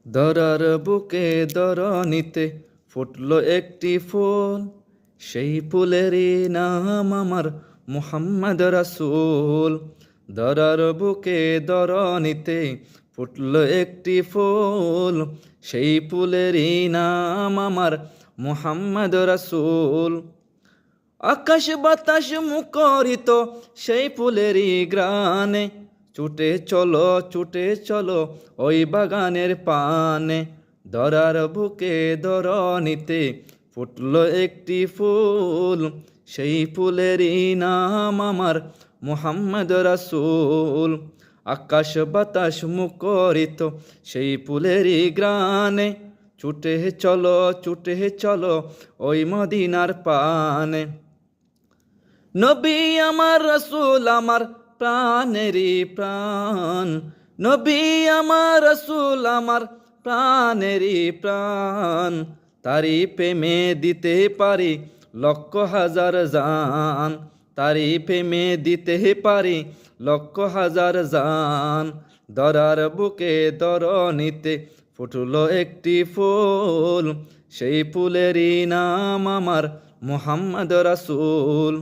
দরার বুকে দরনিতে ফুটলো একটি ফুল, সেই ফুলেরই নাম আমার মুহাম্মদ রাসূল। দরার বুকে দরনিতে ফুটলো একটি ফুল, সেই ফুলেরই নাম আমার মুহাম্মদ রাসূল। আকাশ বাতাস মুখরিত সেই ফুলেরই গ্রানে, ছুটে চলো ওই বাগানের পানে। দরার বুকে দরনিতে ফুটলো একটি ফুল, সেই ফুলেরই নাম আমার মুহাম্মদ রাসূল। আকাশ বাতাস মুখরিত সেই ফুলেরই গ্রানে, ছুটে চলো ওই মদিনার পানে। নবী আমার রাসূল আমার প্রাণেরই প্রাণ, নবী আমার রাসূল আমার প্রাণেরই প্রাণ। তারি প্রেমে দিতে পারি লক্ষ হাজার জান, তারি প্রেমে দিতে পারি লক্ষ হাজার জান। দরার বুকে দরনিতে ফুটলো একটি ফুল, সেই ফুলেরই নাম আমার মুহাম্মদ রাসূল।